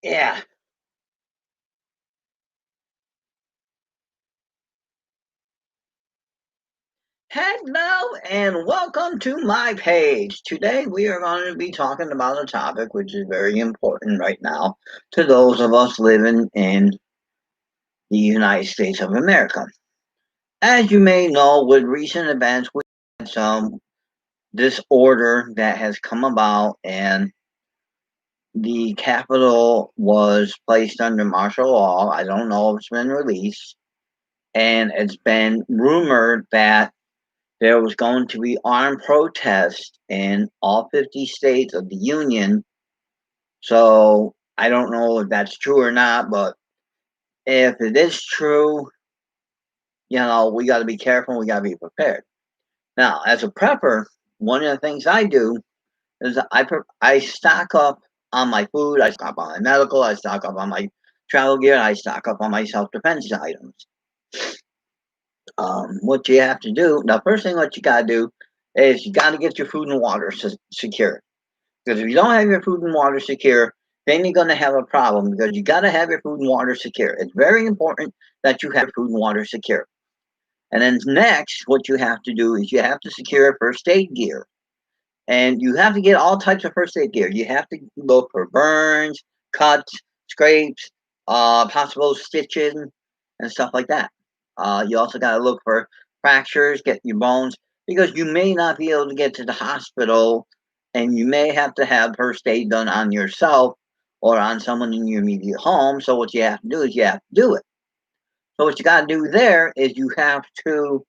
Yeah. Hello and welcome to my page. Today we are going to be talking about a topic which is very important right now to those of us living in the United States of America. As you may know, with recent events, we had some disorder that has come about, and the Capitol was placed under martial law. I don't know if it's been released, and it's been rumored that there was going to be armed protests in all 50 states of the Union. So I don't know if that's true or not, but if it is true, we got to be careful. We got to be prepared. Now, as a prepper, one of the things I do is I stock up on my food, I stock up on my medical, I stock up on my travel gear, I stock up on my self defense items. What you have to do, the first thing what you got to do is you got to get your food and water secure. Because if you don't have your food and water secure, then you're going to have a problem because you got to have your food and water secure. It's very important that you have food and water secure. And then next, what you have to do is you have to secure first aid gear. And you have to get all types of first aid gear. You have to look for burns, cuts, scrapes, possible stitching, and stuff like that. You also got to look for fractures, get your bones, because you may not be able to get to the hospital and you may have to have first aid done on yourself or on someone in your immediate home. So, what you have to do is you have to do it. So, what you got to do there is you have to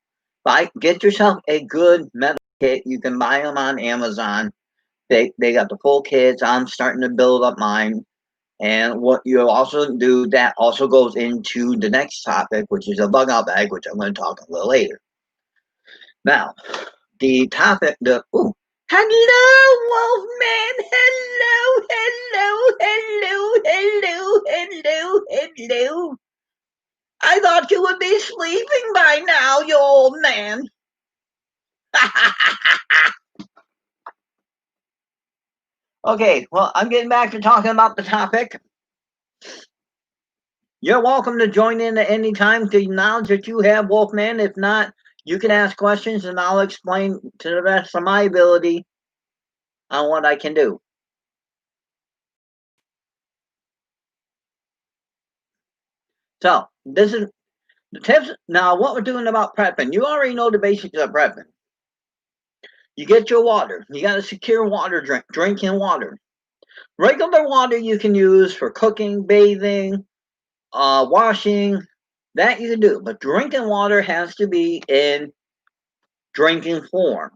get yourself a good medical kit. You can buy them on Amazon. They got the full kits. I'm starting to build up mine. And what you also do that also goes into the next topic, which is a bug out bag, which I'm going to talk a little later. Now, the topic, hello, Wolfman, hello. I thought you would be sleeping by now, you old man. Okay, well, I'm getting back to talking about the topic. You're welcome to join in at any time to knowledge that you have, Wolfman. If not, you can ask questions and I'll explain to the best of my ability on what I can do. So, this is the tips. Now, what we're doing about prepping, you already know the basics of prepping. You get your water. You got to secure water, drinking water. Regular water you can use for cooking, bathing, washing, that you can do. But drinking water has to be in drinking form.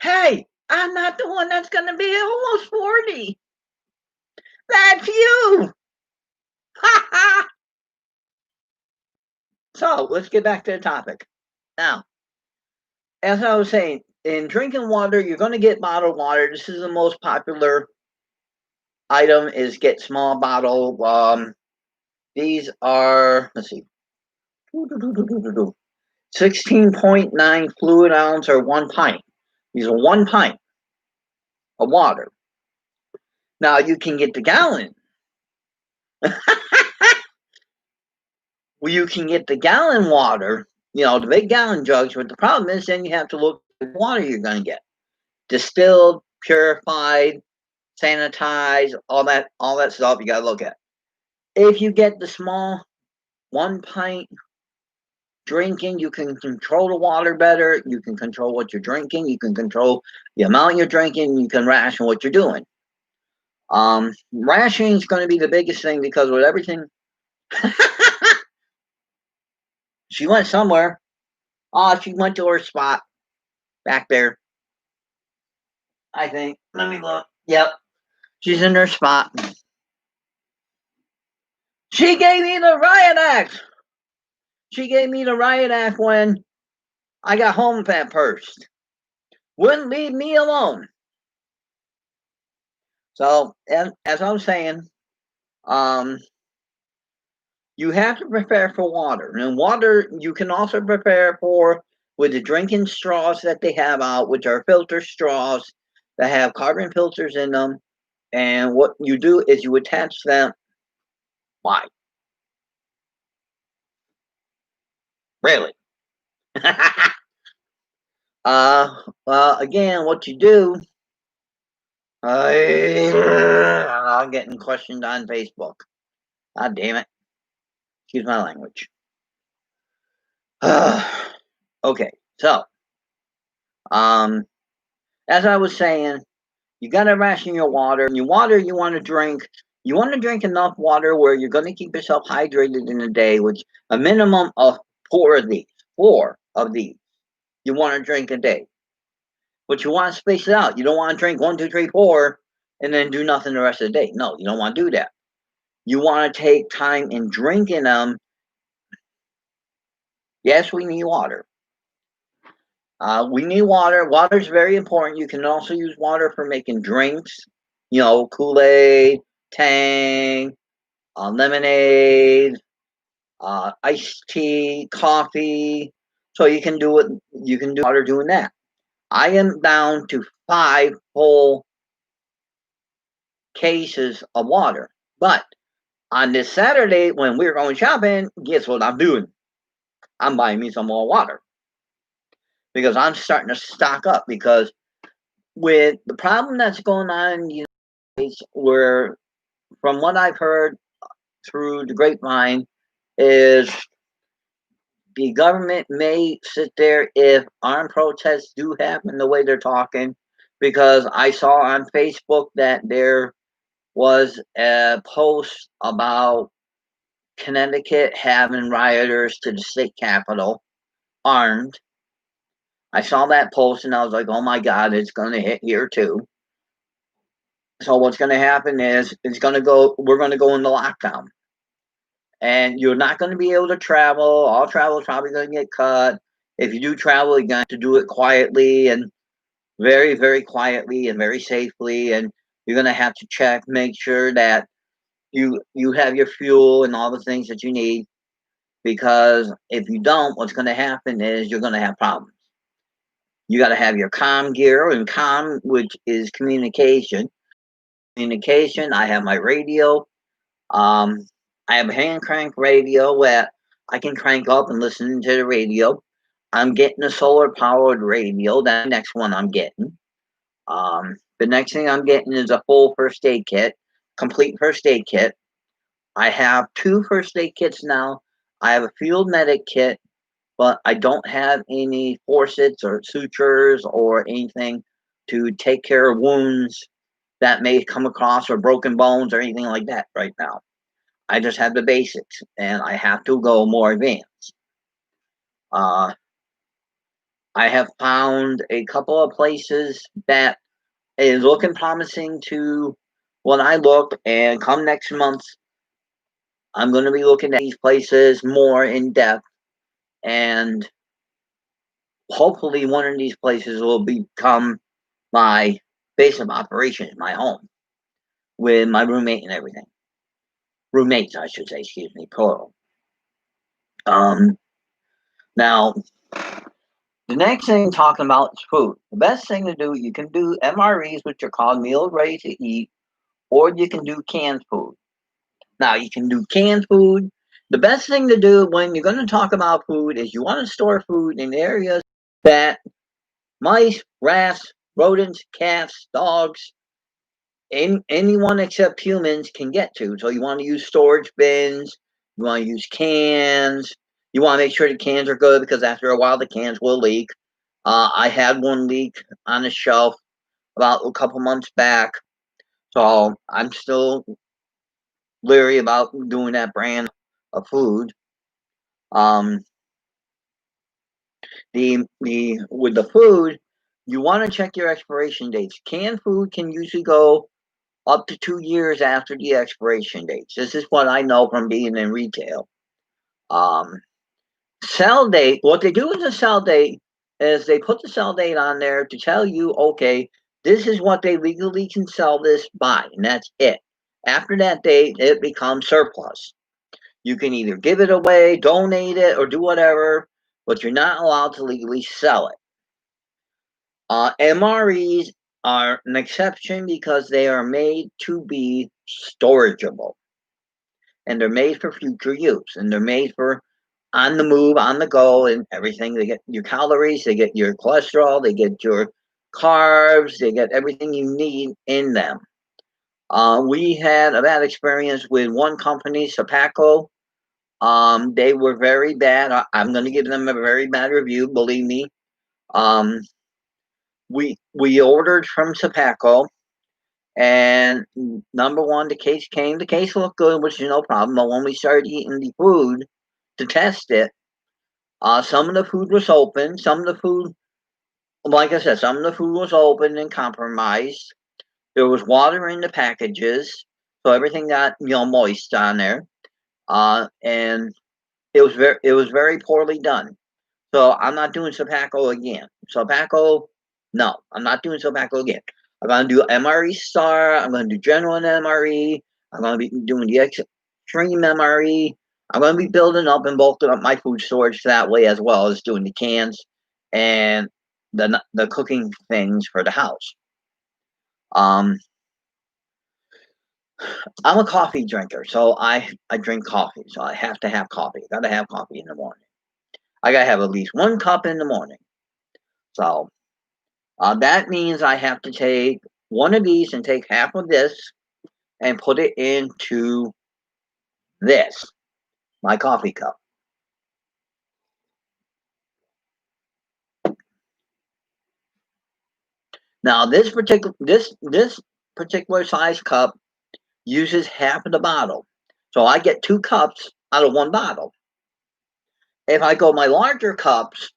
Hey, I'm not the one that's going to be almost 40. That's you. So let's get back to the topic. Now, as I was saying, in drinking water, you're going to get bottled water. This is the most popular item is get small bottle. These are, let's see, 16.9 fluid ounce or 1 pint. These are 1 pint of water. Now you can get the gallon. Well, you can get the gallon water, the big gallon jugs, but the problem is then you have to look at the water you're going to get. Distilled, purified, sanitized, all that stuff you got to look at. If you get the small 1 pint drinking, you can control the water better. You can control what you're drinking. You can control the amount you're drinking. You can ration what you're doing. Rationing is going to be the biggest thing because with everything, she went somewhere. Oh, she went to her spot back there. I think. Let me look. Yep, she's in her spot. She gave me the riot act. She gave me the riot act when I got home at first. Wouldn't leave me alone. So, as I was saying, um, you have to prepare for water. And water you can also prepare for with the drinking straws that they have out, which are filter straws. that have carbon filters in them, and what you do is you attach them. Why? Really? Well, again, what you do, I'm getting questioned on Facebook. God damn it. Excuse my language. Okay, so, as I was saying, you got to ration your water. And your water you want to drink enough water where you're going to keep yourself hydrated in a day, which a minimum of 4 of these. 4 of these you want to drink a day. But you want to space it out. You don't want to drink 1, 2, 3, 4 and then do nothing the rest of the day. No, you don't want to do that. You want to take time in drinking them. Yes, we need water. We need water. Water is very important. You can also use water for making drinks. Kool-Aid, Tang, lemonade, iced tea, coffee. So you can do it. You can do water doing that. I am down to 5 full cases of water. But on this Saturday, when we're going shopping, guess what I'm doing? I'm buying me some more water because I'm starting to stock up. Because with the problem that's going on in the United States, where from what I've heard through the grapevine, is the government may sit there if armed protests do happen the way they're talking. Because I saw on Facebook that there was a post about Connecticut having rioters to the state capitol armed. I saw that post and I was like, oh my God, it's going to hit here too. So what's going to happen is we're going to go into lockdown. And you're not going to be able to travel. All travel is probably going to get cut. If you do travel, you're going to have to do it quietly and very, very quietly and very safely. And you're going to have to check, make sure that you have your fuel and all the things that you need. Because if you don't, what's going to happen is you're going to have problems. You got to have your comm gear, and comm, which is communication. Communication. I have my radio. I have a hand crank radio where I can crank up and listen to the radio. I'm getting a solar powered radio. That next one I'm getting. The next thing I'm getting is a full first aid kit, complete first aid kit. I have 2 first aid kits now. I have a field medic kit, but I don't have any forceps or sutures or anything to take care of wounds that may come across or broken bones or anything like that right now. I just have the basics, and I have to go more advanced. I have found a couple of places that is looking promising to when I look, and come next month, I'm going to be looking at these places more in depth, and hopefully one of these places will become my base of operations, my home, with my roommate and everything. Roommates, I should say, excuse me, plural. Now, the next thing talking about is food. The best thing to do, you can do MREs, which are called meals ready to eat, or you can do canned food. Now, you can do canned food. The best thing to do when you're going to talk about food is you want to store food in areas that mice, rats, rodents, cats, dogs, anyone except humans can get to. So you want to use storage bins. You want to use cans. You want to make sure the cans are good because after a while the cans will leak. I had one leak on a shelf about a couple months back, so I'm still leery about doing that brand of food. The with the food, you want to check your expiration dates. Canned food can usually go up to 2 years after the expiration dates. This is what I know from being in retail. Sell date, what they do with the sell date is they put the sell date on there to tell you, okay, this is what they legally can sell this by, and that's it. After that date, it becomes surplus. You can either give it away, donate it, or do whatever, but you're not allowed to legally sell it. MREs are an exception because they are made to be storageable, and they're made for future use, and they're made for on the move, on the go, and everything. They get your calories, they get your cholesterol, they get your carbs, they get everything you need in them. We had a bad experience with one company, Sapaco. They were very bad. I'm going to give them a very bad review. Believe me. Um, we ordered from Sapaco, and number one, the case came. The case looked good, which is no problem. But when we started eating the food to test it, some of the food was open. Some of the food, like I said, some of the food was open and compromised. There was water in the packages, so everything got moist on there. And it was very poorly done. So I'm not doing Sapaco again. Sapaco, no, I'm not doing Sapaco again. I'm gonna do MRE Star. I'm gonna do General MRE. I'm gonna be doing the Extreme MRE. I'm gonna be building up and bulking up my food storage that way, as well as doing the cans and the cooking things for the house. Um, I'm a coffee drinker, so I drink coffee. So I have to have coffee. Gotta have coffee in the morning. I gotta have at least one cup in the morning. So that means I have to take one of these and take half of this and put it into this, my coffee cup. Now this particular size cup uses half of the bottle. So I get 2 cups out of one bottle. If I go my larger cups,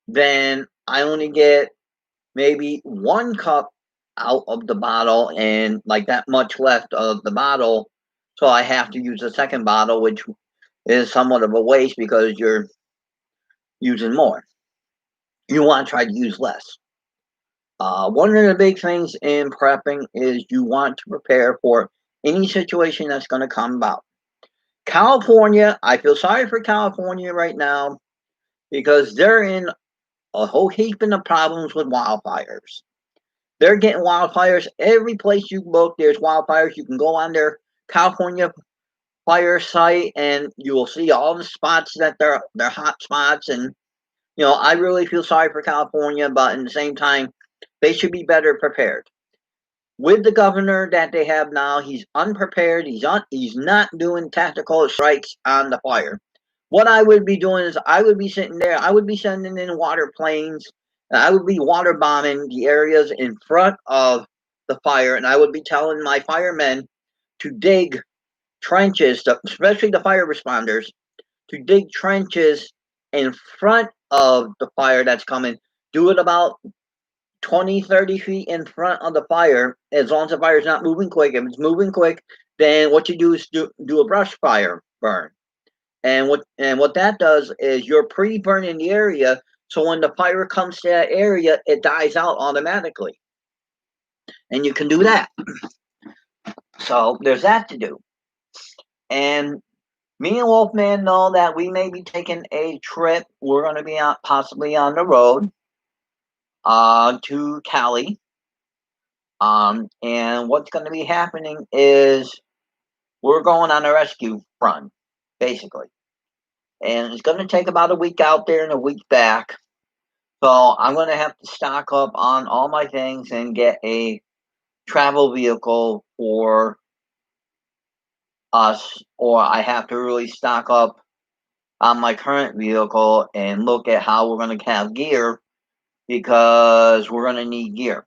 then I only get maybe 1 cup out of the bottle and like that much left of the bottle. So I have to use a second bottle, which is somewhat of a waste because you're using more. You want to try to use less. One of the big things in prepping is you want to prepare for any situation that's going to come about. California, I feel sorry for California right now because they're in a whole heap of problems with wildfires. They're getting wildfires every place you look. There's wildfires. You can go on their California fire site and you will see all the spots that they're hot spots. And I really feel sorry for California, but at the same time, they should be better prepared. With the governor that they have now, he's unprepared. He's not doing tactical strikes on the fire. What I would be doing is I would be sitting there. I would be sending in water planes. And I would be water bombing the areas in front of the fire, and I would be telling my firemen to dig trenches, especially the fire responders, to dig trenches in front of the fire that's coming. Do it about 20, 30 feet in front of the fire, as long as the fire is not moving quick. If it's moving quick, then what you do is do a brush fire burn. And what that does is you're pre-burning the area, so when the fire comes to that area, it dies out automatically. And you can do that. So there's that to do. And me and Wolfman know that we may be taking a trip. We're going to be possibly on the road to Cali. And what's going to be happening is we're going on a rescue run, basically. And it's going to take about a week out there and a week back. So I'm going to have to stock up on all my things and get a travel vehicle for us, or I have to really stock up on my current vehicle and look at how we're going to have gear because we're going to need gear.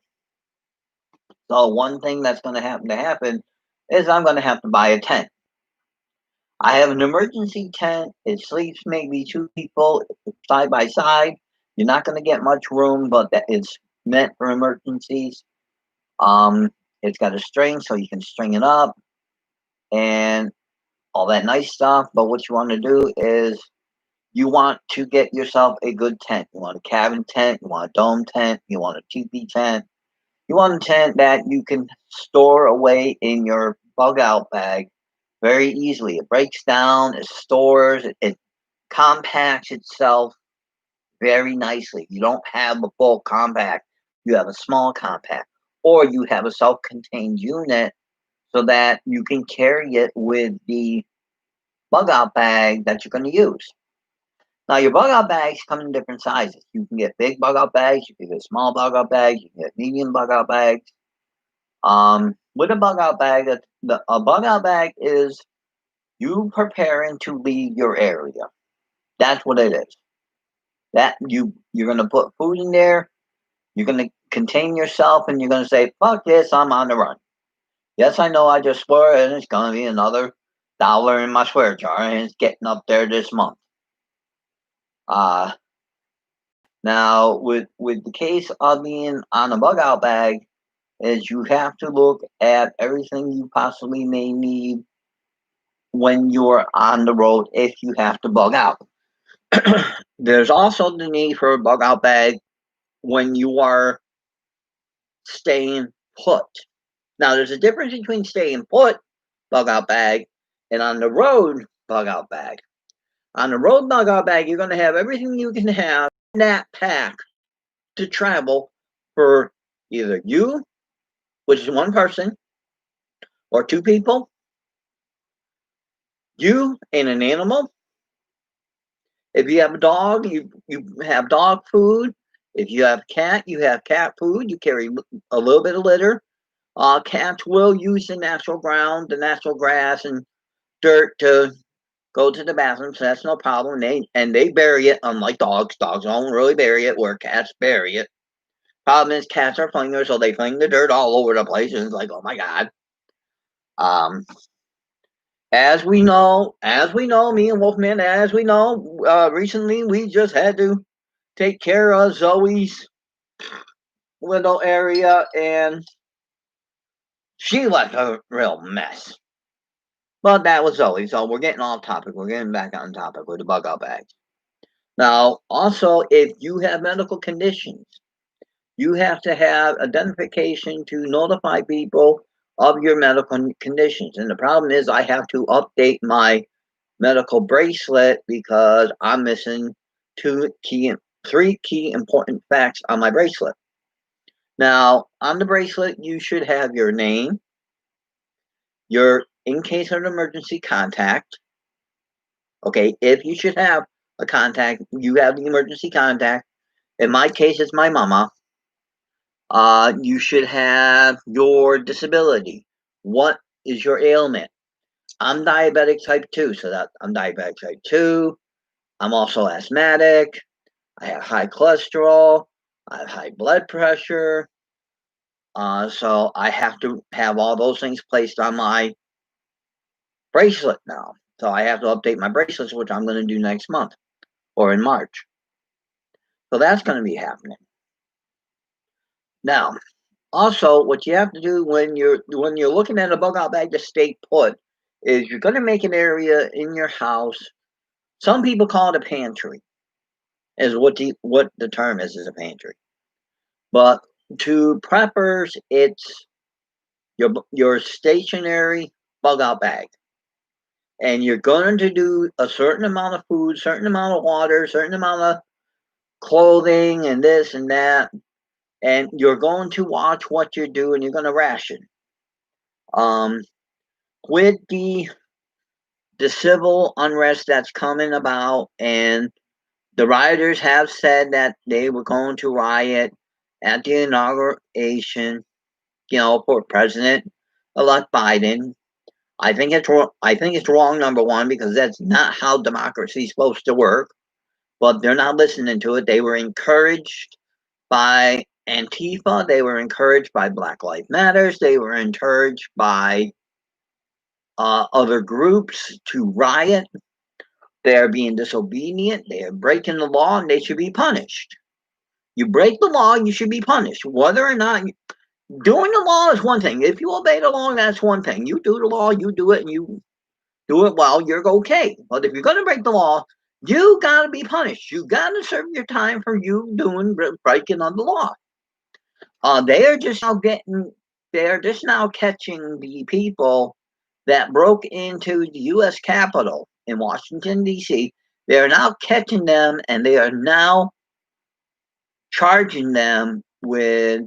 So one thing that's going to happen is I'm going to have to buy a tent. I have an emergency tent. It sleeps maybe 2 people side by side. You're not going to get much room, but that it's meant for emergencies. It's got a string so you can string it up and all that nice stuff. But what you want to do is you want to get yourself a good tent. You want a cabin tent, you want a dome tent, you want a teepee tent. You want a tent that you can store away in your bug out bag very easily. It breaks down, it stores, it compacts itself very nicely. You don't have a full compact, you have a small compact. or you have a self-contained unit so that you can carry it with the bug out bag that you're going to use. Now, your bug out bags come in different sizes. You can get big bug out bags, you can get small bug out bags, you can get medium bug out bags. With a bug out bag, a bug out bag is you preparing to leave your area. That's what it is. That you're going to put food in there. You're going to contain yourself, and you're going to say, "Fuck this! I'm on the run." Yes, I know I just swore, and it's going to be another $1 in my swear jar, and it's getting up there this month. Now with the case of being on a bug out bag, is you have to look at everything you possibly may need when you're on the road if you have to bug out. There's also the need for a bug out bag when you are staying put. Now, there's a difference between staying put bug out bag and on the road bug out bag. On the road bug out bag, you're going to have everything you can have in that pack to travel for either you, which is one person, or two people, you and an animal. If you have a dog, you have dog food. If you have a cat, you have cat food. You carry a little bit of litter. Cats will use the natural ground, the natural grass and dirt to go to the bathroom, so that's no problem. They bury it, unlike dogs. Dogs don't really bury it where cats bury it. Problem is, cats are flingers, so they fling the dirt all over the place, and it's like, oh my god. As we know, me and Wolfman, as we know, recently we just had to take care of Zoe's little area, and she left a real mess. But that was Zoe, so we're getting off topic. We're getting back on topic with the bug out bags. Now, also, if you have medical conditions, you have to have identification to notify people of your medical conditions. And the problem is, I have to update my medical bracelet because I'm missing three key important facts on my bracelet. Now, on the bracelet, you should have your name, your in case of an emergency contact. Okay, if you should have a contact, you have the emergency contact. In my case, it's my mama. You should have your disability. What is your ailment? I'm diabetic type 2, so that I'm diabetic type 2. I'm also asthmatic. I have high cholesterol. I have high blood pressure. So I have to have all those things placed on my bracelet now. So I have to update my bracelets, which I'm going to do next month or in March. So that's going to be happening. Now, also, what you have to do when you're looking at a bug out bag to stay put is you're going to make an area in your house. Some people call it a pantry, is what the term is a pantry. But to preppers, it's your stationary bug out bag. And you're going to do a certain amount of food, certain amount of water, certain amount of clothing, and this and that. And you're going to watch what you're doing. You're going to ration. With the civil unrest that's coming about, and the rioters have said that they were going to riot at the inauguration, for President-elect Biden. I think it's wrong. I think it's wrong, number one, because that's not how democracy is supposed to work. But they're not listening to it. They were encouraged by Antifa. They were encouraged by Black Lives Matters. They were encouraged by other groups to riot. They are being disobedient. They are breaking the law, and they should be punished. You break the law, you should be punished. Whether or not doing the law is one thing. If you obey the law, that's one thing. You do the law, you do it, and you do it well, you're okay. But if you're going to break the law, you got to be punished. You got to serve your time for you breaking of the law. They are just now catching the people that broke into the U.S. Capitol in Washington, D.C. They are now catching them, and they are now charging them with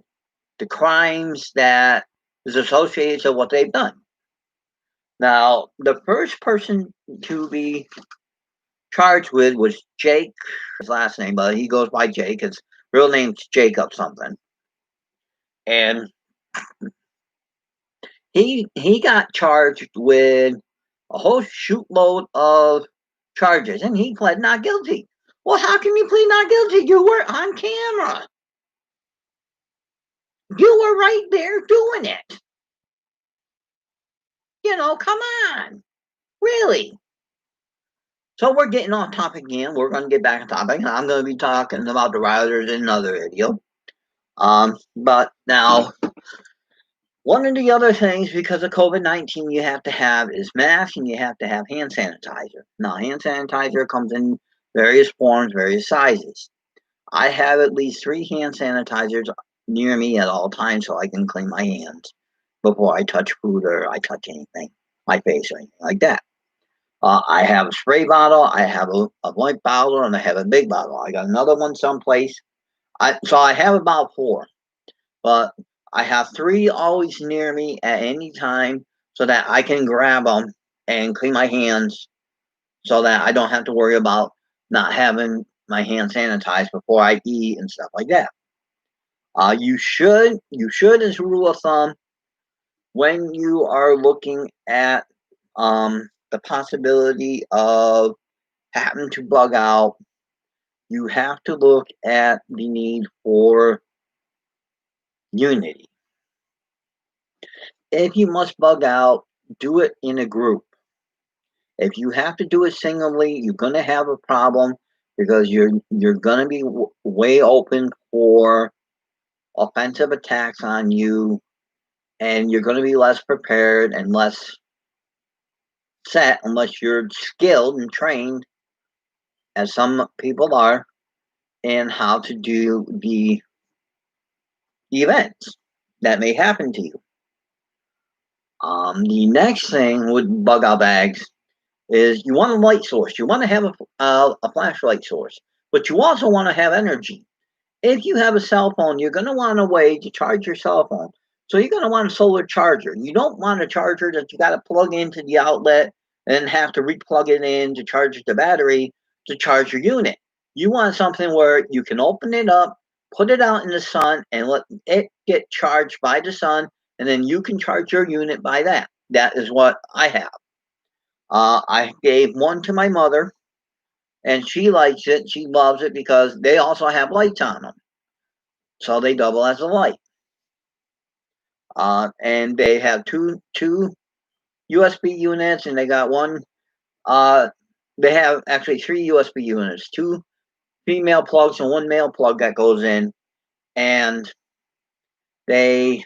the crimes that is associated to what they've done. Now, the first person to be charged with was Jake, his last name, but he goes by Jake. His real name's Jacob something. And he got charged with a whole shootload of charges, and he pled not guilty. Well, how can you plead not guilty? You were on camera. You were right there doing it. Come on. Really? So we're getting off topic again. We're going to get back on topic. And I'm going to be talking about the rioters in another video. But now, one of the other things, because of COVID-19, you have to have is masks and you have to have hand sanitizer. Now, hand sanitizer comes in various forms, various sizes. I have at least 3 hand sanitizers near me at all times so I can clean my hands before I touch food or I touch anything, my face or anything like that. I have a spray bottle, I have a blank bottle, and I have a big bottle. I got another one someplace. So I have about 4, but I have 3 always near me at any time so that I can grab them and clean my hands so that I don't have to worry about not having my hands sanitized before I eat and stuff like that. You should, as a rule of thumb, when you are looking at the possibility of having to bug out, you have to look at the need for unity. If you must bug out, do it in a group. If you have to do it singly, you're going to have a problem because you're going to be way open for offensive attacks on you, and you're going to be less prepared and less set unless you're skilled and trained, as some people are, in how to do the events that may happen to you. The next thing with bug out bags is you want a light source. You want to have a flashlight source, but you also want to have energy. If you have a cell phone, you're going to want a way to charge your cell phone. So you're going to want a solar charger. You don't want a charger that you got to plug into the outlet and have to re-plug it in to charge the battery to charge your unit. You want something where you can open it up, put it out in the sun, and let it get charged by the sun, and then you can charge your unit by that. That is what I have. I gave one to my mother, and she likes it. She loves it because they also have lights on them, so they double as a light. And they have two USB units, and they got one. They have actually 3 USB units, 2 female plugs and 1 male plug that goes in, and you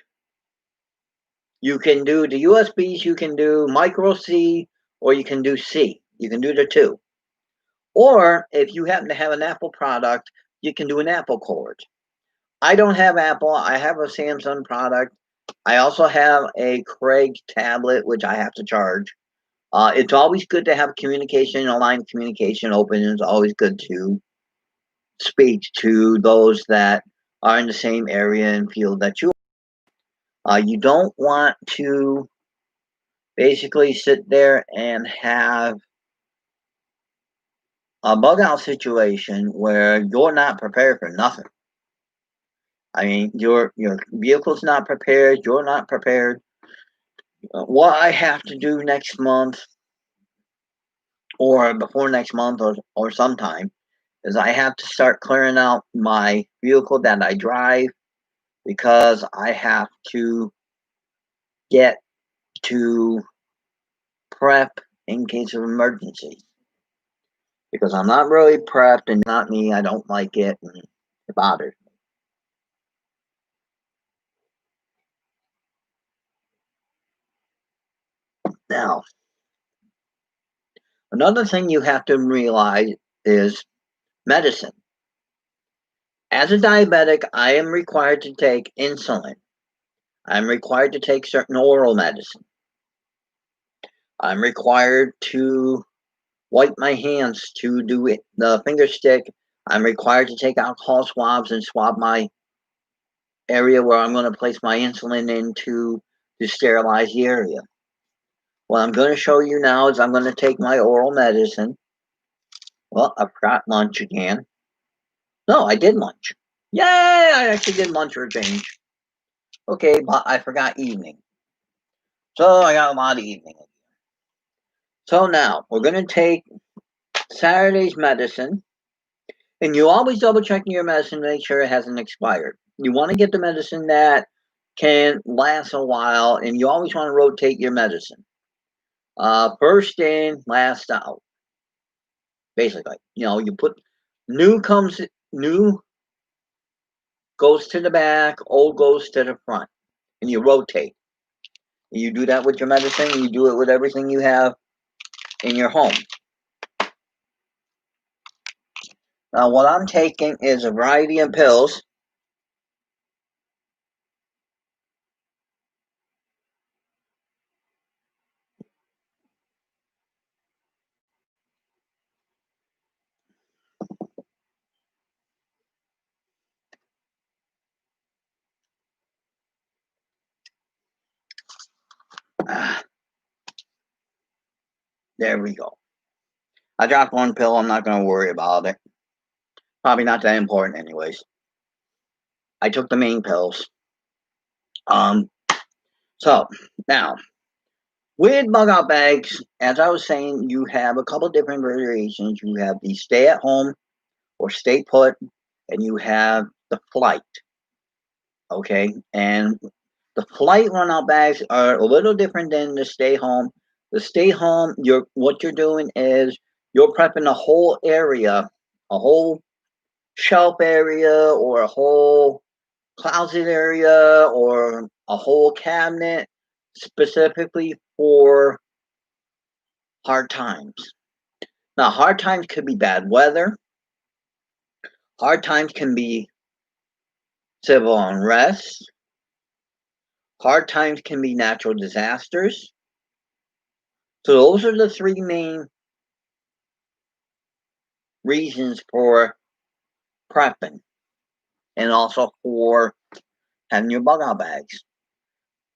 can do the USBs, you can do micro C, or you can do C. You can do the 2. Or if you happen to have an Apple product, you can do an Apple cord. I don't have Apple. I have a Samsung product. I also have a Craig tablet, which I have to charge. It's always good to have communication, online communication open. It's always good to speak to those that are in the same area and field that you are. You don't want to basically sit there and have a bug out situation where you're not prepared for nothing. I mean, your vehicle's not prepared. You're not prepared. What I have to do next month, or before next month, or sometime, is I have to start clearing out my vehicle that I drive, because I have to get to prep in case of emergency. Because I'm not really prepped, and not me. I don't like it, and it bothers me. Now, another thing you have to realize is medicine. As a diabetic, I am required to take insulin. I'm required to take certain oral medicine. I'm required to wipe my hands to do it, the finger stick. I'm required to take alcohol swabs and swab my area where I'm going to place my insulin into to sterilize the area. What I'm going to show you now is I'm going to take my oral medicine. Well, I forgot lunch again. No, I did lunch. Yay! I actually did lunch for a change. Okay, but I forgot evening. So I got a lot of evening. So now we're going to take Saturday's medicine. And you always double check your medicine to make sure it hasn't expired. You want to get the medicine that can last a while, and you always want to rotate your medicine. First in, last out. Basically, you put new goes to the back, old goes to the front, and you rotate. You do that with your medicine, and you do it with everything you have in your home. Now, what I'm taking is a variety of pills. There we go. I dropped one pill. I'm not going to worry about it. Probably not that important, anyways. I took the main pills. So now with bug out bags, as I was saying, you have a couple different variations. You have the stay at home or stay put, and you have the flight. Okay, and the flight run out bags are a little different than the stay home. The stay home, what you're doing is you're prepping a whole area, a whole shelf area, or a whole closet area, or a whole cabinet specifically for hard times. Now, hard times could be bad weather. Hard times can be civil unrest. Hard times can be natural disasters. So those are the three main reasons for prepping, and also for having your bug out bags.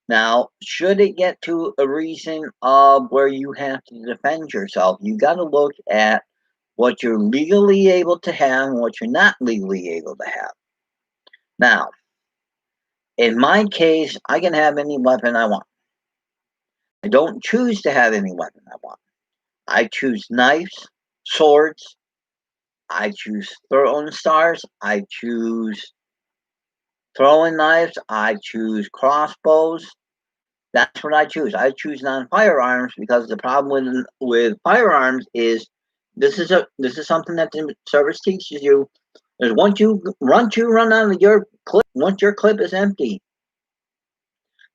Now, should it get to a reason of where you have to defend yourself, you got to look at what you're legally able to have and what you're not legally able to have. Now, in my case, I can have any weapon I want. I don't choose to have any weapon I want. I choose knives, swords. I choose throwing stars. I choose throwing knives. I choose crossbows. That's what I choose. I choose non-firearms because the problem with firearms is this is something that the service teaches you. Is once you run out of your clip, once your clip is empty,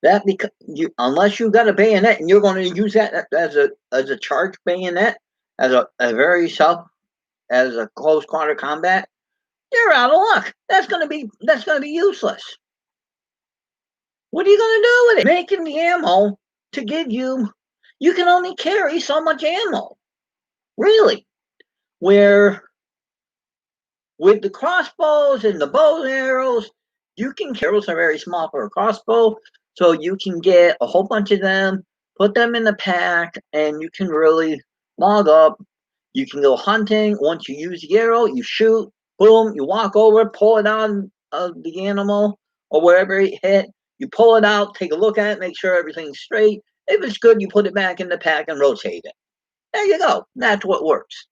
that because unless you've got a bayonet and you're going to use that as a charge bayonet, as a close quarter combat, you're out of luck. That's going to be useless. What are you going to do with it? Making the ammo to give you can only carry so much ammo, really. Where with the crossbows and the bows and arrows, you can arrows are very small for a crossbow, so you can get a whole bunch of them, put them in the pack, and you can really log up. You can go hunting. Once you use the arrow, you shoot, boom, you walk over, pull it out of the animal or wherever it hit. You pull it out, take a look at it, make sure everything's straight. If it's good, you put it back in the pack and rotate it. There you go. That's what works.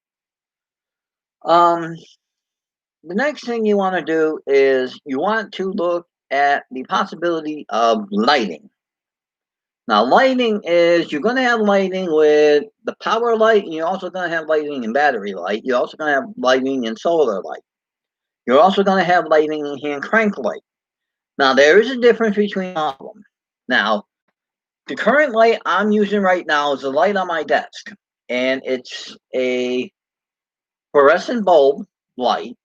The next thing you want to do is you want to look at the possibility of lighting. Now, lighting is you're going to have lighting with the power light, and you're also going to have lighting in battery light. You're also going to have lighting in solar light. You're also going to have lighting in hand crank light. Now, there is a difference between all of them. Now, the current light I'm using right now is the light on my desk, and it's a fluorescent bulb light.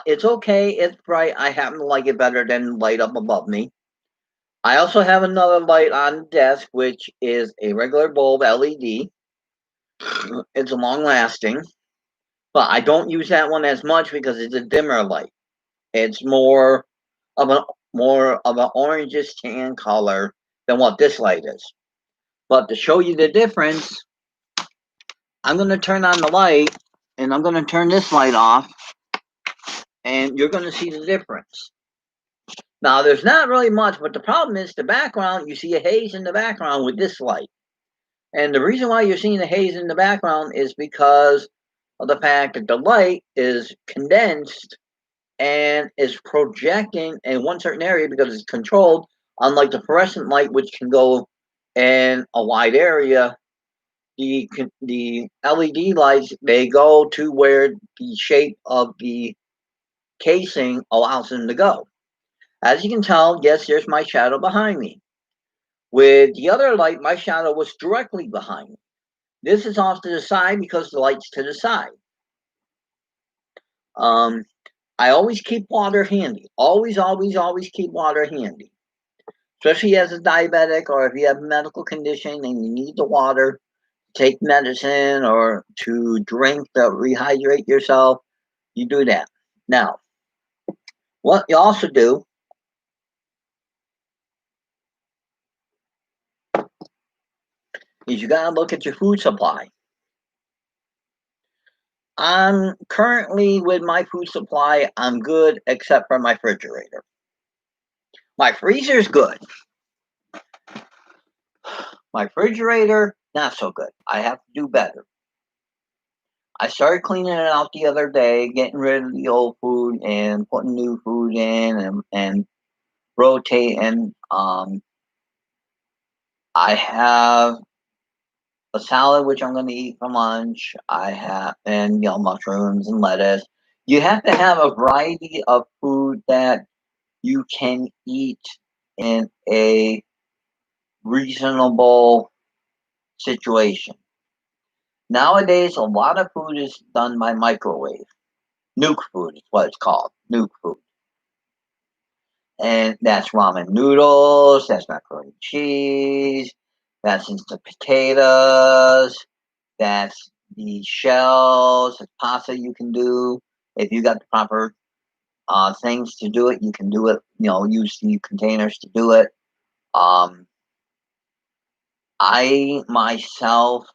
It's okay. It's bright. I happen to like it better than light up above me. I also have another light on the desk, which is a regular bulb LED. It's long lasting, but I don't use that one as much because it's a dimmer light. It's more of an more of an orangish tan color than what this light is. But to show you the difference, I'm going to turn on the light, and I'm going to turn this light off, and you're going to see the difference. Now, there's not really much, but the problem is the background, you see a haze in the background with this light. And the reason why you're seeing the haze in the background is because of the fact that the light is condensed and is projecting in one certain area because it's controlled, unlike the fluorescent light, which can go in a wide area. The LED lights, they go to where the shape of the casing allows them to go. As you can tell, yes, there's my shadow behind me. With the other light, my shadow was directly behind me. This is off to the side because the light's to the side. I always keep water handy. Always, always, always keep water handy. Especially as a diabetic, or if you have a medical condition and you need the water, take medicine or to drink to rehydrate yourself, you do that. Now, what you also do is you gotta look at your food supply. I'm currently with my food supply, I'm good except for my refrigerator. My freezer's good. My refrigerator, not so good. I have to do better. I started cleaning it out the other day, getting rid of the old food and putting new food in and rotating. I have a salad which I'm going to eat for lunch. I have and mushrooms and lettuce. You have to have a variety of food that you can eat in a reasonable situation. Nowadays, a lot of food is done by microwave. Nuke food is what it's called. Nuke food. And that's ramen noodles, that's macaroni and cheese, that's instant potatoes, that's the shells, it's pasta you can do. If you got the proper things to do it, you can do it, use the containers to do it. I myself,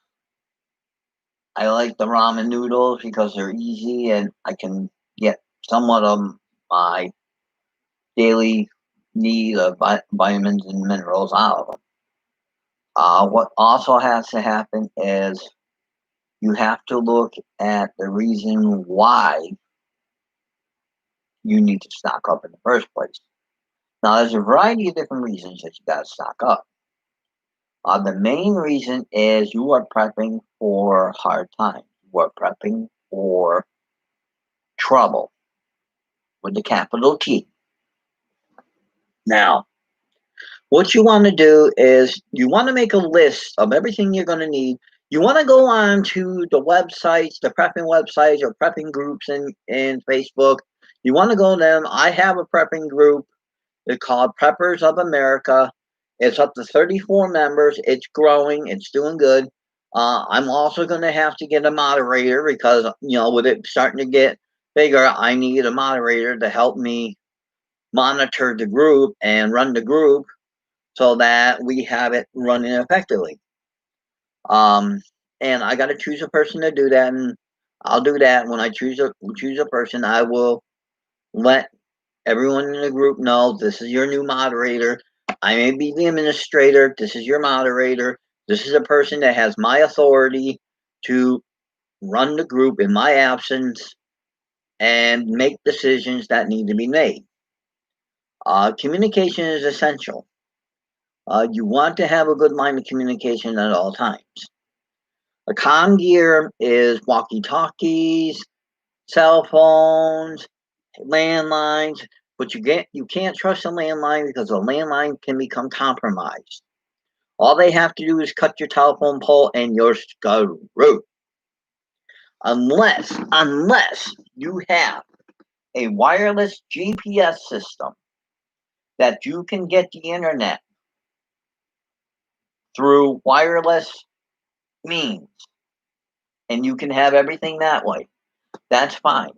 I like the ramen noodles because they're easy and I can get somewhat of my daily need of vitamins and minerals out of them. What also has to happen is you have to look at the reason why you need to stock up in the first place. Now, there's a variety of different reasons that you got to stock up. The main reason is you are prepping for hard times. You are prepping for trouble with the capital T. Now, what you want to do is you want to make a list of everything you're going to need. You want to go on to the websites, the prepping websites or prepping groups in Facebook. You want to go to them. I have a prepping group. It's called Preppers of America. It's up to 34 members. It's growing. It's doing good. I'm also going to have to get a moderator because, with it starting to get bigger, I need a moderator to help me monitor the group and run the group so that we have it running effectively. And I got to choose a person to do that, and I'll do that. When I choose a person, I will let everyone in the group know this is your new moderator. I may be the administrator. This is your moderator. This is a person that has my authority to run the group in my absence and make decisions that need to be made. Communication is essential. You want to have a good line of communication at all times. A comm gear is walkie-talkies, cell phones, landlines, but you can't trust a landline because a landline can become compromised. All they have to do is cut your telephone pole and you're screwed. Unless you have a wireless GPS system that you can get the internet through wireless means and you can have everything that way, that's fine.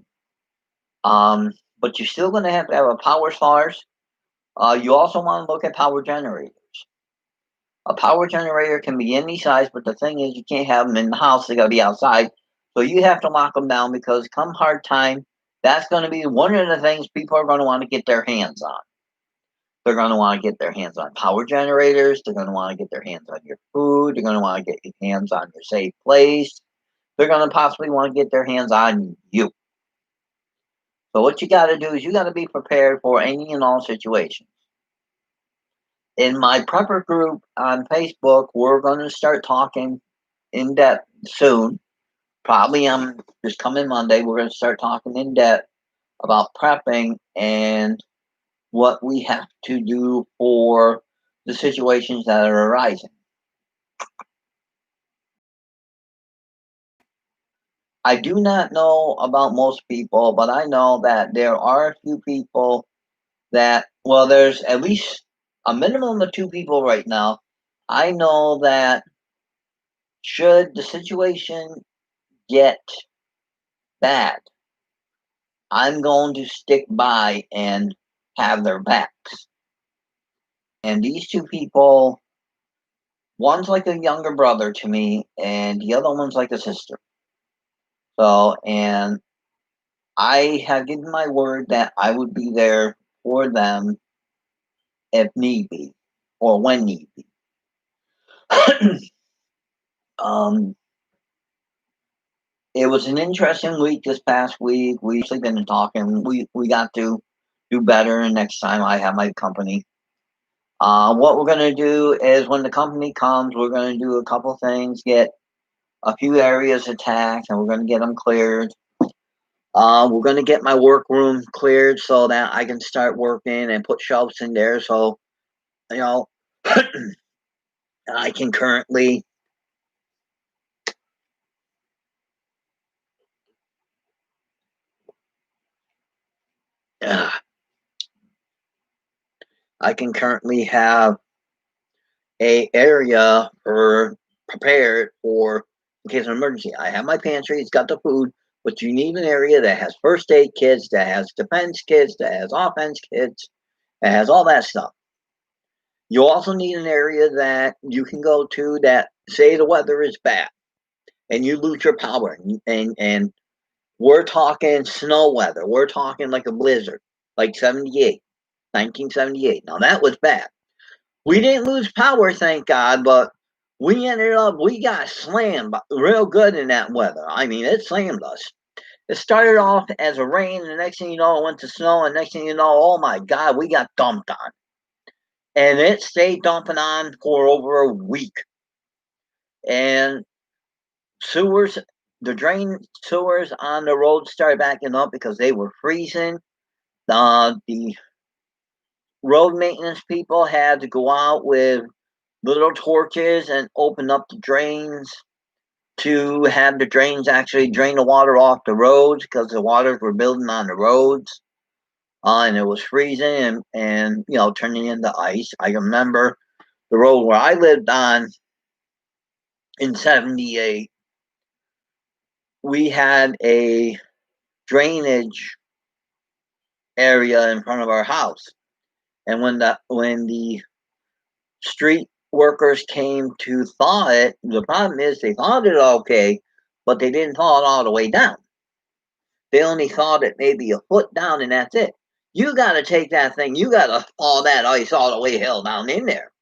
But you're still going to have a power source You also want to look at power generators. A power generator can be any size, but the thing is, you can't have them in the house. They got to be outside. So you have to lock them down because come hard time, that's going to be one of the things people are going to want to get their hands on. They're going to want to get their hands on power generators. They're going to want to get their hands on your food. They're going to want to get your hands on your safe place. They're going to possibly want to get their hands on you. So what you got to do is you got to be prepared for any and all situations. In my prepper group on Facebook, we're going to start talking in depth soon. Probably on this coming Monday, we're going to start talking in depth about prepping and what we have to do for the situations that are arising. I do not know about most people, but I know that there are a few people that, well, there's at least a minimum of 2 people right now. I know that should the situation get bad, I'm going to stick by and have their backs. And these 2 people, one's like a younger brother to me, and the other one's like a sister. So, and I have given my word that I would be there for them if need be, or when need be. um, it was an interesting week this past week. We've actually been talking. We got to do better next time I have my company. What we're going to do is when the company comes, we're going to do a couple things, get a few areas attacked, and we're going to get them cleared. We're going to get my workroom cleared so that I can start working and put shelves in there. So, you know, I can currently I can currently have a area for prepared for in case of emergency. I have my pantry, it's got the food, but you need an area that has first aid kits, that has defense kits, that has offense kits, that has all that stuff. You also need an area that you can go to that say the weather is bad and you lose your power and we're talking snow weather. We're talking like a blizzard, like 1978. Now that was bad. We didn't lose power, thank God, but we got slammed real good in that weather. I mean, it slammed us. It started off as a rain, and the next thing you know, it went to snow, and next thing you know, oh my God, we got dumped on. And it stayed dumping on for over a week. And sewers, the drain sewers on the road started backing up because they were freezing. The road maintenance people had to go out with little torches and open up the drains to have the drains actually drain the water off the roads because the waters were building on the roads. And it was freezing and turning into ice. I remember the road where I lived on in 78, we had a drainage area in front of our house. And when the street workers came to thaw it, the problem is they thawed it okay, but they didn't thaw it all the way down. They only thawed it maybe a foot down, and that's it. You got to take that thing. You got to thaw that ice all the way hell down in there.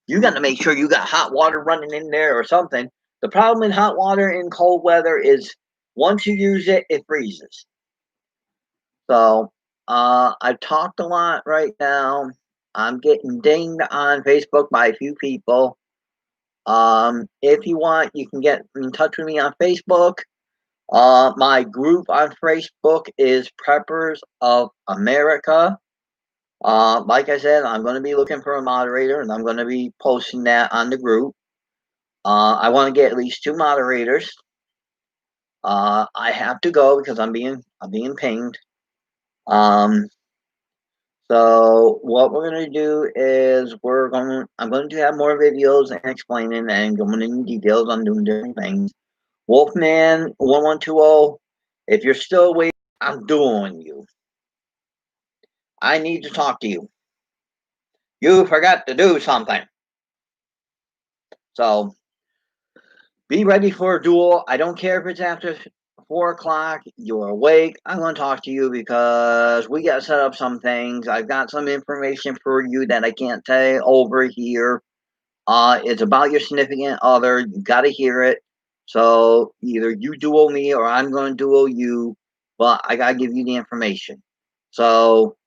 You got to make sure you got hot water running in there or something. The problem in hot water in cold weather is once you use it, it freezes. So I've talked a lot right now. I'm getting dinged on Facebook by a few people. If you want, you can get in touch with me on Facebook. My group on Facebook is Preppers of America. Like I said, I'm going to be looking for a moderator, and I'm going to be posting that on the group. I want to get at least 2 moderators. I have to go because I'm being pinged. So what we're going to do is I'm going to have more videos and explaining and going into details on doing different things. Wolfman 1120, if you're still waiting, I'm doing you. I need to talk to you. You forgot to do something. So be ready for a duel. I don't care if it's after 4 o'clock, you're awake. I'm going to talk to you because we got to set up some things. I've got some information for you that I can't tell you over here. It's about your significant other. You got to hear it. So either you duel me or I'm going to duel you, but I got to give you the information. So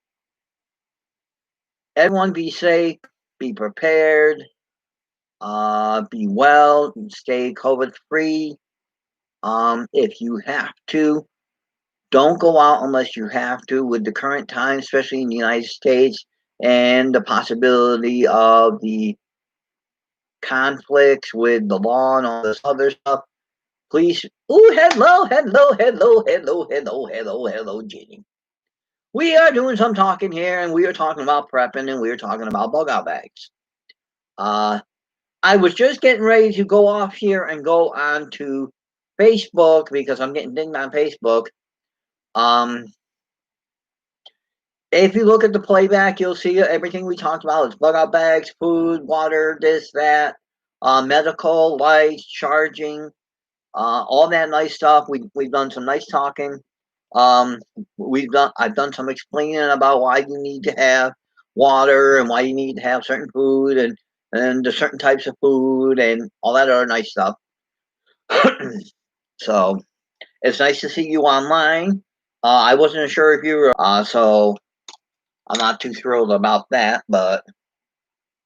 everyone be safe, be prepared, be well, stay COVID free. If you have to, don't go out unless you have to. With the current time, especially in the United States, and the possibility of the conflicts with the law and all this other stuff, please. Oh, hello, Jenny. We are doing some talking here, and we are talking about prepping, and we are talking about bug out bags. I was just getting ready to go off here and go on to Facebook because I'm getting dinged on Facebook. If you look at the playback, you'll see everything we talked about. It's bug out bags, food, water, this, that, medical, lights, charging, all that nice stuff. We've done some nice talking. I've done some explaining about why you need to have water and why you need to have certain food and the certain types of food and all that other nice stuff. So it's nice to see you online. I wasn't sure if you were, so I'm not too thrilled about that, but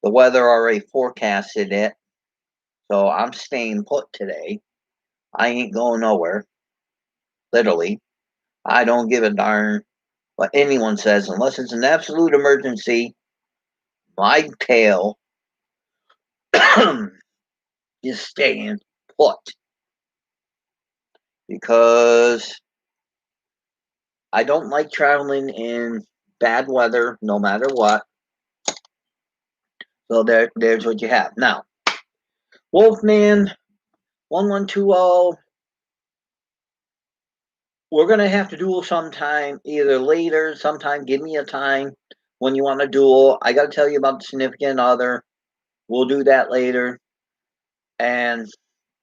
the weather already forecasted it. So I'm staying put today. I ain't going nowhere. Literally. I don't give a darn what anyone says unless it's an absolute emergency. My tail is staying put. Because I don't like traveling in bad weather no matter what. So there's what you have. Now, Wolfman 1120, we're going to have to duel sometime, either later, sometime. Give me a time when you want to duel. I got to tell you about the significant other. We'll do that later. And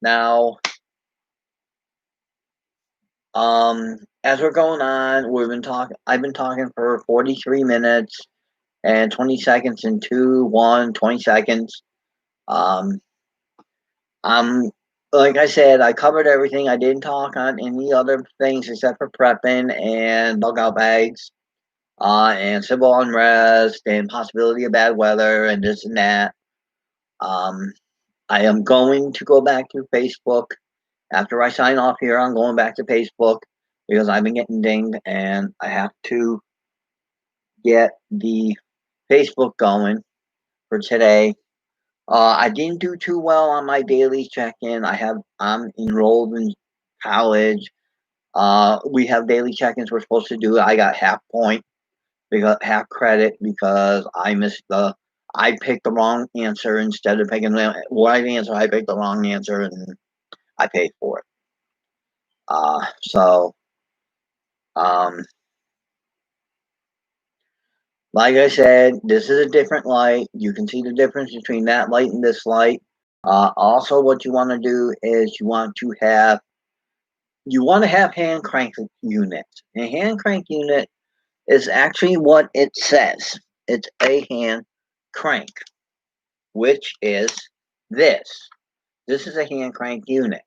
now, as we're going on, I've been talking for 43 minutes and 20 seconds and 20 seconds. I'm like I said, I covered everything. I didn't talk on any other things except for prepping and bug out bags, and civil unrest and possibility of bad weather and this and that. Um, I am going to go back to Facebook after I sign off here. I'm going back to Facebook because I've been getting dinged and I have to get the Facebook going for today. I didn't do too well on my daily check-in. I'm enrolled in college. We have daily check-ins we're supposed to do. I got half credit because I picked the wrong answer instead of picking the right answer. I picked the wrong answer and I paid for it. So, like I said, this is a different light. You can see the difference between that light and this light. Also, what you want to do is you want to have hand crank units. A hand crank unit is actually what it says. It's a hand crank, which is this. This is a hand crank unit.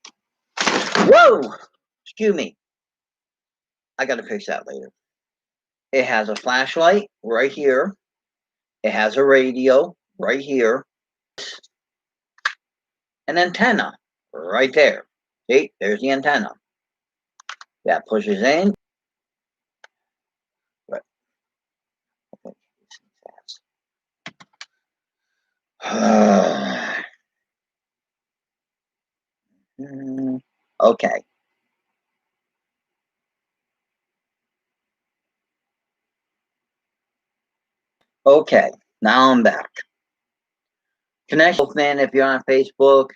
Whoa! Excuse me. I gotta fix that later. It has a flashlight right here. It has a radio right here. An antenna right there. See, there's the antenna. That pushes in. Okay. Okay. Now I'm back. Connection, man. If you're on Facebook,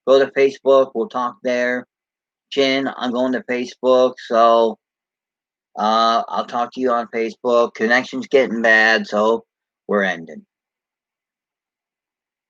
go to Facebook. We'll talk there. Chin, I'm going to Facebook, so I'll talk to you on Facebook. Connection's getting bad, so we're ending.